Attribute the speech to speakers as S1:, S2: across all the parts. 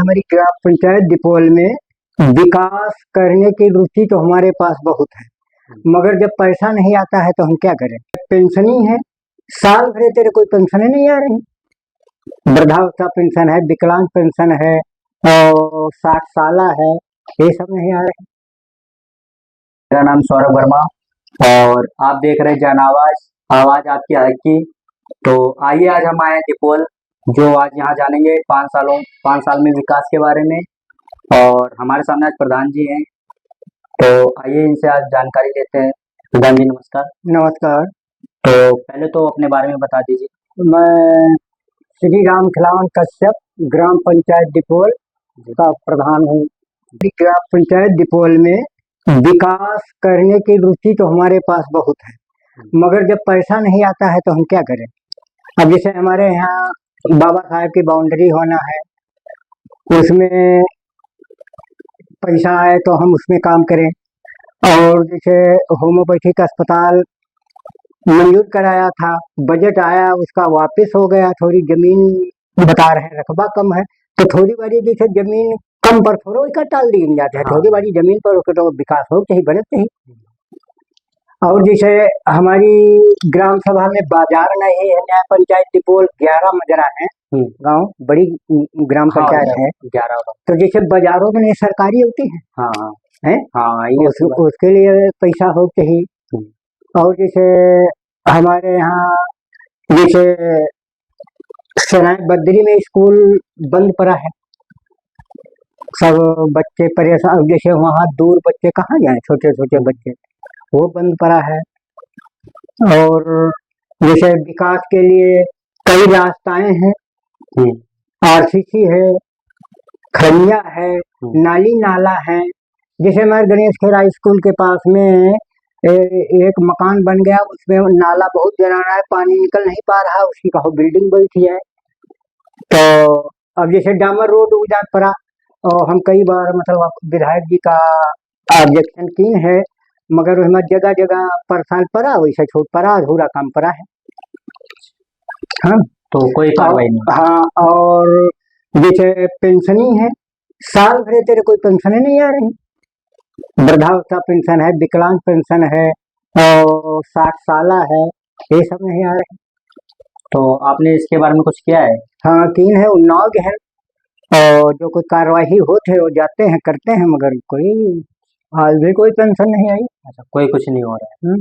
S1: हमारी ग्राम पंचायत दिपोल में विकास करने की रुचि तो हमारे पास बहुत है, मगर जब पैसा नहीं आता है तो हम क्या करें। पेंशन ही है, साल भरे तेरे कोई पेंशन नहीं आ रही। वृद्धावस्था पेंशन है, विकलांग पेंशन है और 60 साला है, ये सब नहीं आ रहे।
S2: मेरा नाम सौरभ वर्मा और आप देख रहे हैं जन आवाज, आवाज आपकी हक की। तो आइए आज हम आए हैं दिपोल, जो आज यहाँ जानेंगे 5 साल में विकास के बारे में। और हमारे सामने आज प्रधान जी हैं, तो आइए इनसे आज जानकारी लेते हैं। प्रधान जी नमस्कार।
S1: नमस्कार।
S2: तो पहले तो अपने बारे में बता दीजिए।
S1: मैं श्री राम खिलावन कश्यप ग्राम पंचायत दिपोल का प्रधान हूँ। ग्राम पंचायत दिपोल में विकास करने की रुचि तो हमारे पास बहुत है, मगर जब पैसा नहीं आता है तो हम क्या करें। अब जैसे हमारे यहाँ बाबा साहब की बाउंड्री होना है, उसमें पैसा आए तो हम उसमें काम करें। और जैसे होम्योपैथिक अस्पताल मंजूर कराया था, बजट आया, उसका वापस हो गया। थोड़ी जमीन बता रहे हैं रकबा कम है, तो थोड़ी बारी जैसे जमीन कम पर थोड़ा का टाल दी जाते हैं। थोड़ी बारी जमीन पर तो विकास हो चाहिए, बने चाहिए। और जैसे हमारी ग्राम सभा में बाजार नहीं है, न्याय पंचायत दिपोल 11 मजरा है गांव, बड़ी ग्राम पंचायत है
S2: 11।
S1: तो जैसे बाजारों में नहीं सरकारी होती है,
S2: हाँ
S1: है
S2: हाँ,
S1: उसके लिए पैसा हो चाहिए। और जैसे हमारे यहाँ जैसे सराय बद्री में स्कूल बंद पड़ा है, सब बच्चे परेशान। जैसे वहाँ दूर बच्चे कहाँ जाए, छोटे छोटे बच्चे, वो बंद पड़ा है। और जैसे विकास के लिए कई रास्ताएं हैं, आरसीसी है, खनिया है, नाली नाला है। जैसे हमारे गणेश खेरा स्कूल के पास में एक मकान बन गया, उसमें नाला बहुत गिराना है, पानी निकल नहीं पा रहा, उसकी कहो बिल्डिंग बैठी है। तो अब जैसे डामर रोड उजाड़ पड़ा, और हम कई बार मतलब विधायक जी का ऑब्जेक्शन की है, मगर उसमें जगह जगह परेशान पड़ा, वैसे छूट पड़ा, अधूरा काम पड़ा है। हाँ,
S2: तो कोई कार्रवाई नहीं।
S1: हाँ, और जैसे पेंशन ही है, साल भरे तेरे कोई पेंशन नहीं आ रही। वृद्धावस्था पेंशन है, विकलांग पेंशन है और 60 साला है, ये सब नहीं आ रहे।
S2: तो आपने इसके बारे में कुछ किया है?
S1: हाँ, तीन है, उन्नाव है, और जो कोई कार्यवाही होते है वो जाते हैं करते हैं, मगर कोई आज भी कोई पेंशन नहीं आई।
S2: अच्छा, कोई कुछ नहीं हो रहा है।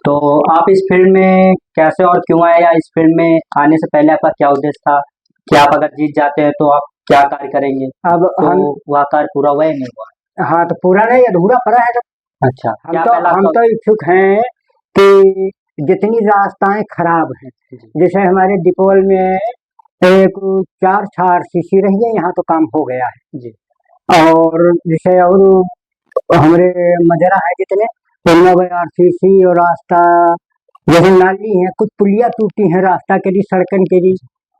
S2: तो आप इस फील्ड में कैसे और क्यों आए, या इस फील्ड में आने से पहले आपका क्या उद्देश्य था कि आप अगर जीत जाते हैं तो आप क्या कार्य करेंगे?
S1: अब
S2: तो वह कार्य पूरा हुआ या नहीं हुआ?
S1: हाँ, तो पूरा नहीं, अधूरा पड़ा है।
S2: अच्छा,
S1: हम तो इच्छुक हैं कि जितनी रास्ताएं खराब हैं, जैसे हमारे दिपोल में एक 4 आरसीसी रही है, यहाँ तो काम हो गया है जी। और जैसे और हमारे मजरा है जितने, उनमें आरसीसी और रास्ता, जैसे नाली है, कुछ पुलिया टूटी है रास्ता के लिए, सड़कन के लिए,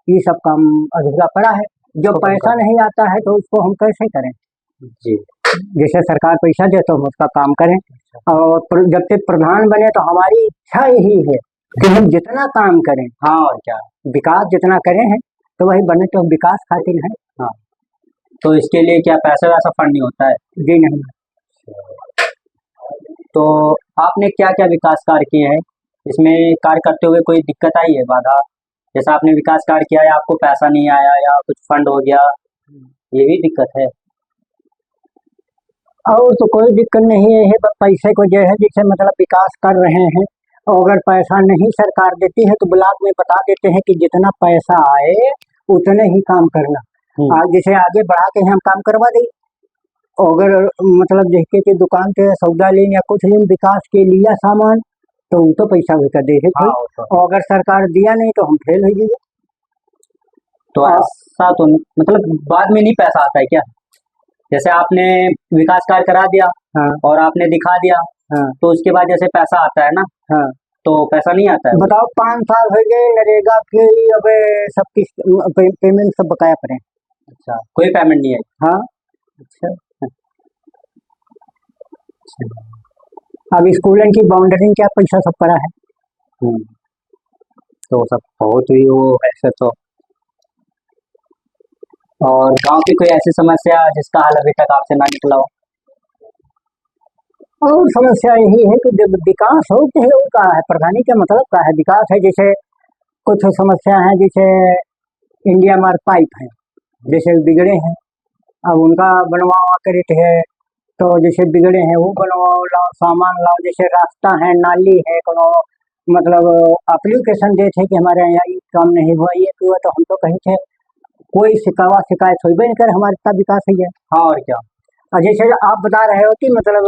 S1: ये सब काम अधूरा पड़ा है। जब पैसा नहीं आता है तो उसको हम कैसे करें जी। जैसे सरकार पैसा दे तो हम उसका काम करें। और जब से प्रधान बने तो हमारी इच्छा यही है कि हम जितना काम करें, हाँ और क्या, विकास जितना करें हैं तो वही बने, तो विकास खातिर है।
S2: हाँ, तो इसके लिए क्या पैसा वैसा फंड नहीं होता है?
S1: जी नहीं।
S2: तो आपने क्या क्या विकास कार्य किए हैं, इसमें कार्य करते हुए कोई दिक्कत आई है, बाधा? जैसा आपने विकास कार्य किया है, आपको पैसा नहीं आया या कुछ फंड हो गया, ये भी दिक्कत है?
S1: और तो कोई दिक्कत नहीं है, पैसे को जो है जैसे मतलब विकास कर रहे हैं, और अगर पैसा नहीं सरकार देती है तो ब्लॉक में बता देते हैं कि जितना पैसा आए उतने ही काम करना। आज जैसे आगे बढ़ा के हम काम करवा दें, अगर मतलब जैसे कि दुकान से सौदा लें या कुछ लें विकास के लिए सामान, तो वो तो पैसा भी कर दे है। और अगर सरकार दिया नहीं तो हम फेल हो जाइए।
S2: तो ऐसा तो मतलब बाद में नहीं पैसा आता है क्या? जैसे आपने विकास कार्य करा दिया,
S1: हाँ, और
S2: आपने दिखा दिया,
S1: हाँ,
S2: तो उसके बाद जैसे पैसा आता है ना,
S1: हाँ,
S2: तो पैसा नहीं आता है।
S1: बताओ, 5 साल हो गए नरेगा के, अब सब पेमेंट सब बकाया पड़े।
S2: अच्छा, कोई पेमेंट नहीं है?
S1: हाँ।
S2: अच्छा,
S1: अब स्कूलों की बाउंड्री क्या पैसा सब पड़ा है।
S2: तो सब बहुत ही वो ऐसे तो। और गांव की कोई ऐसी समस्या जिसका हल अभी तक आपसे ना निकला हो?
S1: और समस्या यही है कि जब विकास हो तो है का है, प्रधानी का मतलब का है विकास है। जैसे कुछ समस्या है, जैसे इंडिया मार्ग पाइप है, जैसे बिगड़े हैं, अब उनका बनवा कर है, तो जैसे बिगड़े हैं वो बनवाओ, लाओ सामान लाओ। जैसे रास्ता है, नाली है, कोनो मतलब एप्लीकेशन देते कि हमारे यहाँ ये काम नहीं हुआ, ये हुआ, तो हम तो कहीं थे कोई शिकायत हुई नहीं कर, हमारे इतना विकास है।
S2: हाँ, और क्या।
S1: और जैसे आप बता रहे हो कि मतलब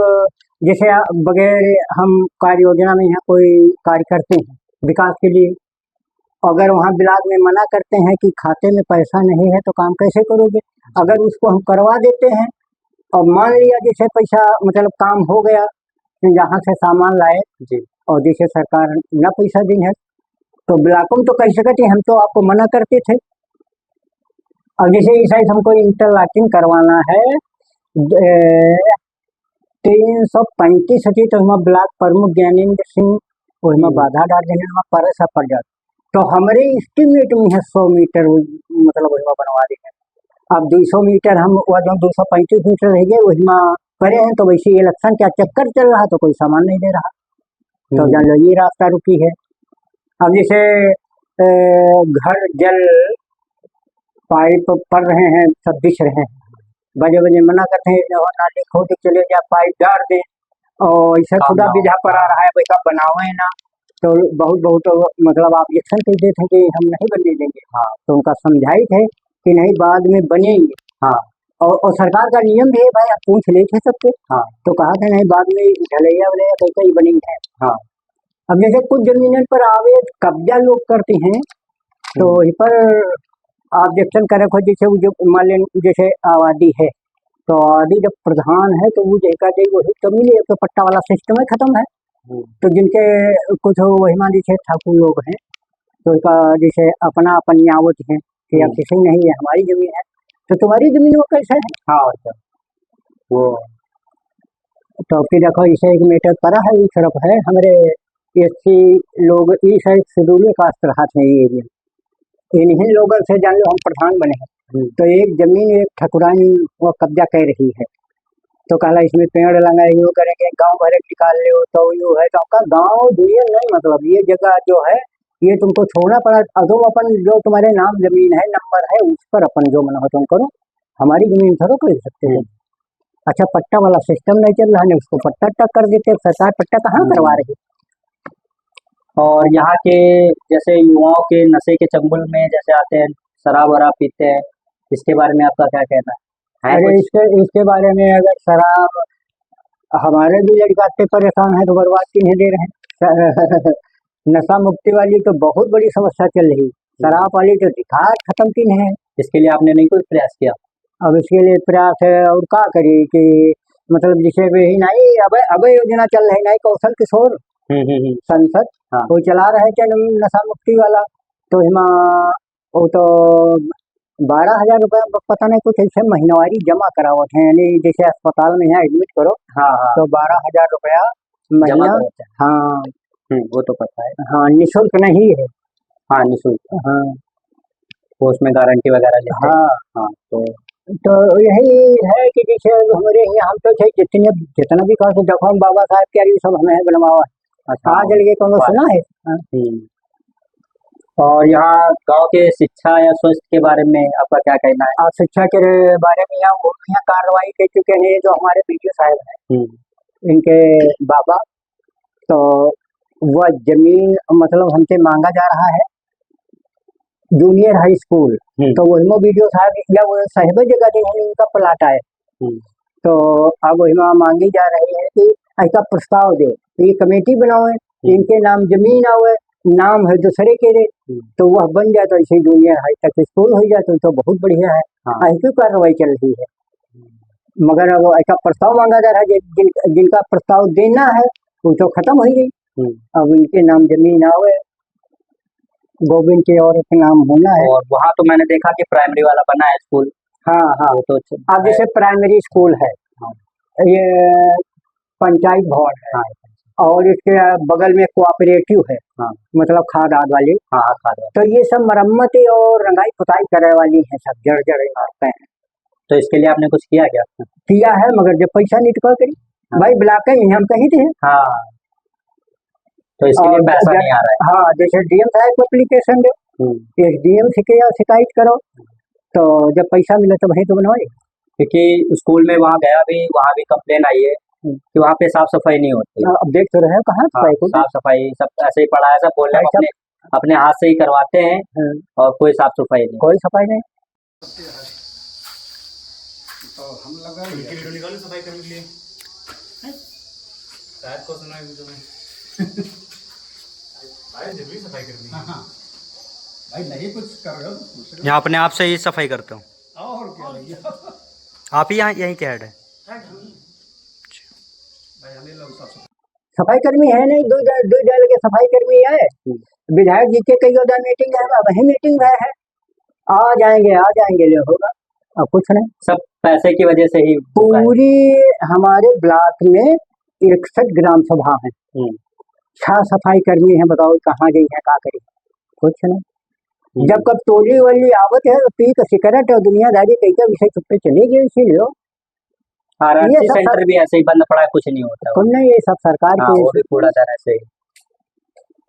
S1: जैसे बगैर हम कार्य योजना में यहाँ कोई कार्य करते हैं विकास के लिए, अगर वहाँ ब्लॉक में मना करते हैं कि खाते में पैसा नहीं है तो काम कैसे करोगे। अगर उसको हम करवा देते हैं और मान लिया जैसे पैसा मतलब काम हो गया, जहाँ से सामान लाए
S2: जी।
S1: और जैसे सरकार न पैसा दी है तो ब्लॉकों में तो कह सकते हम तो आपको मना करते थे। अब जैसे इस साइड हमको इंटरलॉकिंग करवाना है 335 थी, तो हम ब्लॉक प्रमुख ज्ञानेंद्र सिंह उसमें बाधा डाल देने में पैसा पड़ जाता, तो हमारे एस्टिमेट में है 100 मीटर मतलब उसमें बनवा दी है। अब 200 मीटर हम वह जो 235 मीटर रह गए वही में करे हैं, तो वैसे इलेक्शन क्या चक्कर चल रहा तो कोई सामान नहीं दे रहा, तो जान लो ये रास्ता रुकी है। अब जैसे घर जल पाइप पड़ रहे हैं, सब बिछ रहे हैं, बजे बजे मना करते हैं नाली खोद के चले जा पाइप डाल दें, और ऐसा
S2: काम
S1: खुदा
S2: ना हो।
S1: विधा पड़ा रहा है वैसा बनावे ना, तो बहुत मतलब ऑब्जेक्शन कहते थे कि हम नहीं बनने देंगे।
S2: हाँ।
S1: तो उनका समझाई थे कि नहीं बाद में बनेंगे।
S2: हाँ।
S1: और सरकार का नियम भी है भाई, आप पूछ ले थे सबसे।
S2: हाँ।
S1: तो कहा था नहीं बाद में ढलैया वलैया कैसे ही बनेंगे है।
S2: हाँ।
S1: अब जैसे कुछ जमीनों पर अवैध कब्जा लोग करते हैं, तो वहीं पर ऑब्जेक्शन करे को जैसे वो जो मान लें जैसे आबादी है, तो आबादी जब प्रधान है तो वो जैसा चाहिए वही तो मिले, तो पट्टा वाला सिस्टम ही खत्म है। तो जिनके कुछ वही मान लीजिए ठाकुर लोग हैं, तो उसका जैसे अपना अपनियावत है कि अब किसी नहीं है हमारी जमीन है, तो तुम्हारी जमीन वो कैसे है।
S2: हाँ, और क्या। वो
S1: तो फिर देखो इसे एक मीटर पड़ा है, इस तरफ है हमारे एससी लोग, इस साइड शेड्यूल कास्ट रहा थे ये एरिया, इन्हीं लोगों से जान लो हम प्रधान बने हैं। तो एक जमीन एक ठकुरानी वो कब्जा कर रही है, तो कहला इसमें पेड़ लगाए यो करेंगे, गांव भरे निकाल ले, तो यो है तो आपका गांव दुनिया नहीं, मतलब ये जगह जो है ये तुमको छोड़ना पड़ा। तुम अपन जो तुम्हारे नाम जमीन है नंबर है उस पर अपन जो मन हो तुम करो, हमारी जमीन थोड़ा कर सकते हो। अच्छा पट्टा वाला सिस्टम नहीं चल रहा है, उसको पट्टा टक कर देते, सरकार पट्टा कहाँ करवा रही।
S2: और यहाँ के जैसे युवाओं के नशे के चंगुल में जैसे आते हैं, शराब वराब पीते हैं, इसके बारे में आपका क्या कहना है?
S1: अरे
S2: कुछ?
S1: इसके बारे में अगर शराब, हमारे भी लड़का इतने परेशान है तो बर्बाद क्यों नहीं दे रहे हैं। नशा मुक्ति वाली तो बहुत बड़ी समस्या चल रही, शराब वाली तो दिखार खत्म की नहीं है।
S2: इसके लिए आपने नहीं कोई प्रयास किया?
S1: अब इसके लिए प्रयास है और क्या करिए कि मतलब जैसे ही नहीं अब योजना चल रही नहीं, कौशल किशोर संसद
S2: हाँ।
S1: वो चला रहे क्या नशा मुक्ति वाला, तो हिमा वो तो 12,000 रुपया पता नहीं कुछ ऐसे महीनवारी जमा करावत है, यानी जैसे अस्पताल में यहाँ एडमिट करो।
S2: हाँ। हाँ।
S1: तो 12,000 रुपया
S2: जमा
S1: महीना।
S2: कराते हैं।
S1: हाँ
S2: वो तो पता है।
S1: हाँ, निःशुल्क नहीं है।
S2: हाँ, निःशुल्क।
S1: हाँ
S2: वो उसमें गारंटी वगैरह लेते हैं।
S1: हाँ।
S2: हाँ,
S1: तो यही है कि जैसे हमारे यहाँ हम तो थे जितना भी कहा देखो हम बाबा साहब के ये सब हमें बनवावा है।
S2: अच्छा।
S1: आज लगे कौन सुना है। हाँ।
S2: और यहाँ गांव के शिक्षा या स्वास्थ्य के बारे में आपका क्या कहना है?
S1: और शिक्षा के बारे में यहाँ कार्रवाई कर चुके हैं जो हमारे बीडीओ साहब हैं, इनके बाबा, तो वह जमीन मतलब हमसे मांगा जा रहा है जूनियर हाई स्कूल, तो वही में बीडीओ साहब या वो साहिब जगह दी उनका प्लाट आए, तो अब वही में मांगी जा रही है कि ऐसा प्रस्ताव दे, ये कमेटी बनाओ, इनके नाम जमीन आवे, नाम है दूसरे के रे, तो वह बन जाए तो ऐसे जूनियर हाई तक स्कूल हो जाए तो बहुत बढ़िया है। ऐसी कार्रवाई चल रही है, मगर वो ऐसा प्रस्ताव मांगा जा रहा है जिनका प्रस्ताव देना है वो तो खत्म हो गई। अब इनके नाम जमीन आवे, गोविंद के और के नाम होना है।
S2: और वहाँ तो मैंने देखा कि प्राइमरी वाला बना है स्कूल।
S1: हाँ हाँ,
S2: वो तो
S1: अब जैसे प्राइमरी स्कूल है, ये पंचायत भवन है, और इसके बगल में कोऑपरेटिव है,
S2: हाँ
S1: मतलब खाद आद वाली।
S2: हाँ हाँ खाद वाली।
S1: तो ये सब मरम्मत और रंगाई पुताई करने वाली है, सब जड़ जड़ करते हैं।
S2: तो इसके लिए आपने कुछ किया क्या?
S1: किया है, मगर जब पैसा नहीं तो क्या करी।
S2: हाँ।
S1: भाई ब्लॉक में हम कहीं थे।
S2: हाँ तो इसके लिए
S1: और
S2: पैसा नहीं आ रहा
S1: हाँ, जैसे डीएम साहब को एप्लीकेशन दो,
S2: है।
S1: डीएम से क्या शिकायत करो, तो जब पैसा मिले तो वहीं तो बनवाए।
S2: क्योंकि स्कूल में वहाँ गया भी, वहाँ भी कंप्लेन आई है कि वहाँ पे साफ सफाई नहीं होती।
S1: अब देख तो रहे हो कहाँ
S2: हाँ,
S1: सफाई को।
S2: साफ सफाई सब ऐसे ही पड़ा है, सब बोल रहे हैं
S1: ऐसा-
S2: अपने अपने हाथ से ही करवाते हैं और कोई साफ सफाई नहीं।
S1: कोई सफाई नहीं।
S3: तो हम लगा
S4: वीडियो निकालो सफाई करने के लिए। शायद को सुना है वीडियो में। भाई जरूरी सफाई करनी है।
S3: हाँ भाई नहीं कुछ कर रहे हो तो पूछ रहे
S2: यहाँ अपने आप से ही सफाई करता हूँ।
S3: हो और क्या भैया।
S2: आप ही यहाँ यहीं के हेड है?
S3: भाई हमें लोग सब
S1: सफाई कर्मी है नहीं, दो दल के सफाई कर्मी है। विधायक जी के कई उधर मीटिंग है, वही मीटिंग है, आ जाएंगे ले होगा। अब कुछ नहीं,
S2: सब पैसे की वजह से ही होता है।
S1: पूरी हमारे ब्लॉक में 61 ग्राम सभा है, 6 सफाई कर्मी है, बताओ कहाँ गई है, क्या करी, कुछ नहीं। जब कब टोली वाली आवत है तो पी का सिगरेट और दुनियादारी कैसे विषय चुप्पे चले गए, इसीलिए
S2: आरआरसी
S1: ये सब
S2: सेंटर भी ऐसे ही बंद पड़ा है, कुछ नहीं होता है।
S1: कुछ नहीं, ये सब सरकार
S2: हाँ, वो
S1: की।
S2: भी कूड़ादान ऐसे ही।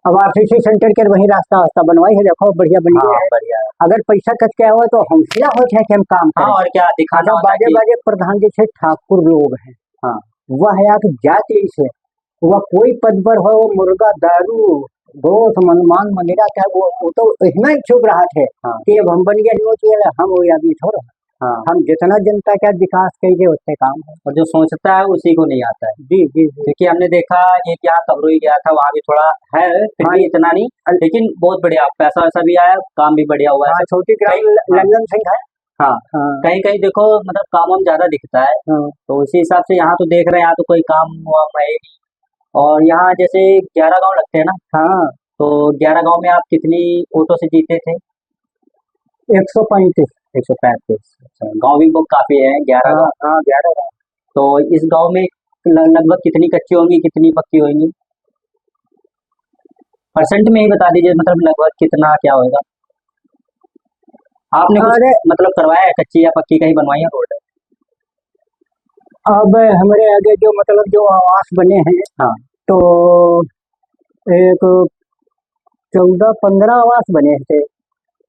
S1: अब आरसीसी सेंटर के वही रास्ता बनवाई है, देखो बढ़िया बन गया
S2: हाँ
S1: है।
S2: बढ़िया है।
S1: अगर पैसा कट के हुआ तो हौसला होता है कि हम काम
S2: हाँ
S1: करें।
S2: और क्या दिखाना
S1: जब
S2: होता है
S1: बाजे
S2: कि
S1: बाजे प्रधान जैसे ठाकुर लोग हैं,
S2: हाँ
S1: वह है आप जाति से, वह कोई पद पर हो, मुर्गा दारू गोश मनमान मंदिरा का वो तो इतना इच्छुक रहा थे
S2: हाँ
S1: कि अब हम बन गए नहीं चाहिए, हम वो आदमी छोड़ो,
S2: हाँ।
S1: हम जितना जनता का विकास करेंगे उतने काम है।
S2: और जो सोचता है उसी को नहीं आता है।
S1: जी जी जी।
S2: क्योंकि हमने देखा एक यहाँ कबरूई गया था, वहाँ भी थोड़ा है, फिर
S1: हाँ।
S2: भी इतना नहीं, लेकिन बहुत बढ़िया पैसा वैसा भी आया, काम भी बढ़िया हुआ
S1: हाँ,
S2: है।
S1: छोटी ग्राम
S2: हाँ।
S1: लंदन सिंह है।
S2: हाँ
S1: हाँ
S2: कहीं कहीं देखो मतलब काम वाम ज्यादा दिखता है,
S1: हाँ
S2: तो उसी हिसाब से यहाँ तो देख रहे हैं, यहाँ तो कोई काम वाम है ही नहीं। और यहाँ जैसे 11 गांव लगते हैं ना,
S1: हाँ,
S2: तो 11 गांव में आप कितनी वोटों से जीते थे?
S1: 135।
S2: 135। अच्छा, गाँव भी बहुत काफी है 11 गाँव।
S1: हाँ 11 गाँव।
S2: तो इस गांव में लगभग कितनी कच्ची होंगी, कितनी पक्की होंगी? परसेंट में ही बता दीजिए, मतलब लगभग कितना क्या होगा? आपने कुछ
S1: अरे
S2: मतलब करवाया है, कच्ची या पक्की कहीं बनवाई है रोड?
S1: अब हमारे आगे जो मतलब जो आवास बने हैं,
S2: हाँ
S1: तो एक 14-15 आवास बने थे,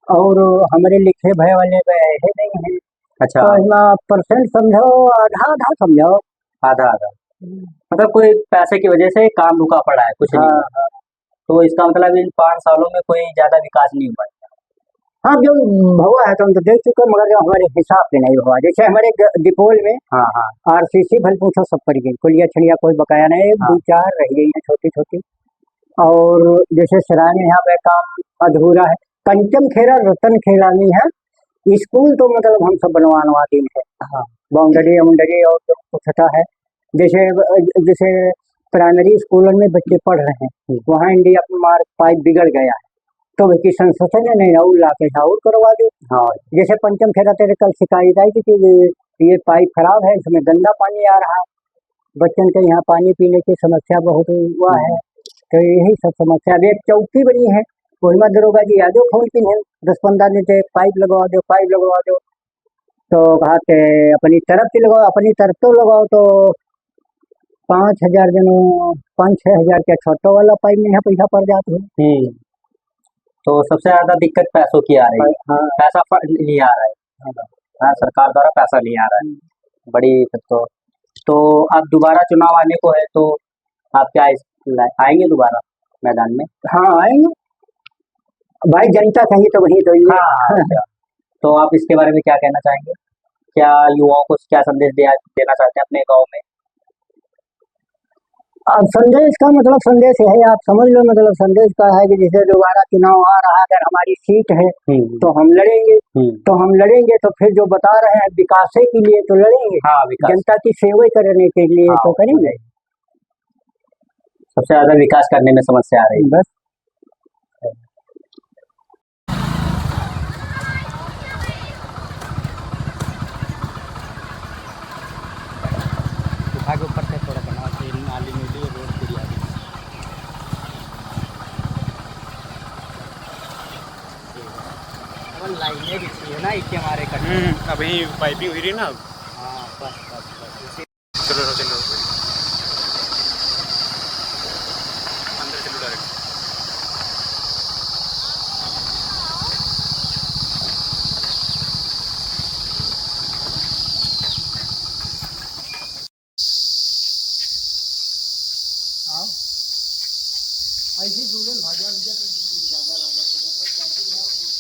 S1: और हमारे लिखे भय वाले है नहीं है।
S2: अच्छा,
S1: तो इसमें परसेंट समझो आधा आधा समझो।
S2: आधा आधा, मतलब कोई पैसे की वजह से काम रुका पड़ा है, कुछ नहीं
S1: हाँ
S2: हुआ। तो इसका मतलब इन 5 सालों में कोई ज्यादा विकास नहीं हुआ है।
S1: हाँ, जो हुआ है तो हम तो देख चुके, मगर जो हमारे हिसाब से नहीं हुआ। जैसे हमारे डिपोल में
S2: हाँ हाँ
S1: आरसीसी भल पूछो सब पड़ गई, कुलिया छड़िया कोई बकाया नहीं,
S2: हाँ।
S1: 2-4 रह गई है छोटी छोटी। और जैसे सराय में यहाँ पे काम अधूरा है, कंचन खेरा रतन खेरा नहीं है, स्कूल तो मतलब हम सब बनवाना दिन है।
S2: हाँ
S1: बाउंड्री वाउंड्री और जो कुछ है, जैसे जैसे प्राइमरी स्कूलों में बच्चे पढ़ रहे हैं, वहाँ इंडिया मार्क पाइप बिगड़ गया है, तो किसान सोचे नहीं और ला के और करवा दो।
S2: हाँ
S1: जैसे पंचम खेरा तेरे कल शिकायत आई थी कि ये पाइप खराब है, इसमें गंदा पानी आ रहा है, बच्चन के यहाँ पानी पीने की समस्या बहुत हुआ है। तो यही सब समस्या। अब एक चौकी बनी है, वही में दरोगा जी आ जाओ फोन पिन है, 10-15 दिन से पाइप लगवा दो, पाइप लगवा दो। तो कहते अपनी तरफ से लगाओ, अपनी तरफ तो लगाओ, तो 5,000 जनों 5-6 हजार के छोटा वाला पाइप में यहाँ पैसा पड़ जाते हैं।
S2: तो सबसे ज्यादा दिक्कत पैसों की आ रही है।
S1: हाँ
S2: पैसा नहीं आ रहा है। हाँ सरकार द्वारा पैसा नहीं आ रहा है, बड़ी दिक्कत। तो अब दोबारा चुनाव आने को है, तो आप क्या आएंगे दोबारा मैदान में?
S1: हाँ आएंगे भाई, जनता कहीं तो वहीं तो ही है।
S2: हाँ तो आप इसके बारे में क्या कहना चाहेंगे? क्या युवाओं को क्या संदेश देना चाहते हैं अपने गांव में?
S1: अब संदेश का मतलब संदेश है, आप समझ लो, मतलब संदेश का है कि जैसे दोबारा चुनाव आ रहा है, अगर हमारी सीट है तो हम लड़ेंगे, तो फिर जो बता रहे हैं विकास के लिए तो लड़ेंगे।
S2: हाँ विकास,
S1: जनता की सेवा करने के लिए
S2: हाँ,
S1: तो करेंगे।
S2: सबसे ज्यादा विकास करने में समस्या आ रही है
S1: बस।
S2: ऊपर से थोड़ा बना नाली रोड ना इसके हमारे
S4: अब यही पाइपिंग हुई रही है ना अब।
S2: हाँ बस बस बस
S4: चलो चलो अंदर चलो डायरेक्ट।
S3: ऐसे जुड़े भाजा भुजा तो ज्यादा लागत हो जाता है क्योंकि यहाँ कुछ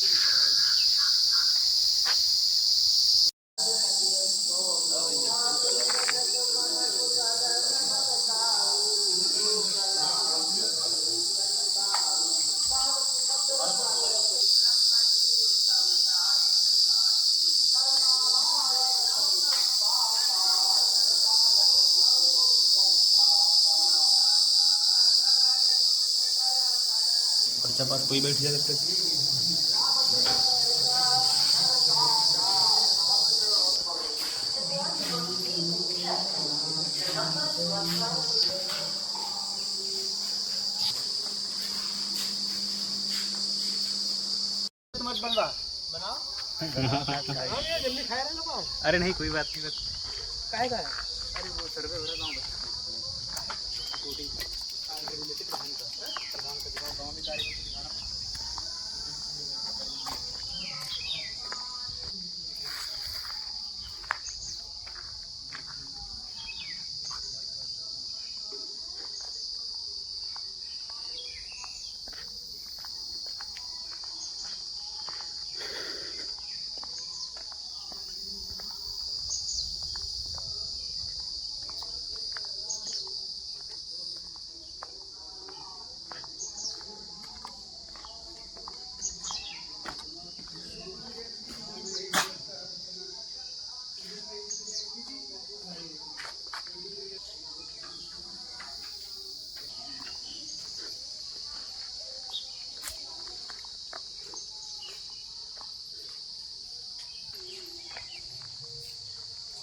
S4: बच्चा पास कोई बैठ जाए तब तक।
S3: मत बनवा बनाओ जल्दी खाए रहे लोग
S4: अरे नहीं कोई बात नहीं बस।
S3: काहे का
S4: अरे वो सर्वे हो रहा गाँव गाँव में कार्य दिखाना।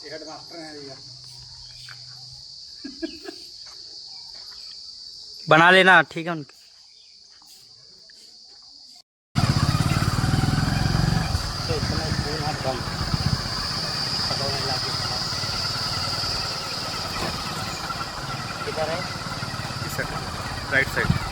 S3: हेड मास्टर हैं भैया
S2: बना लेना ठीक है उनके।
S4: Right side.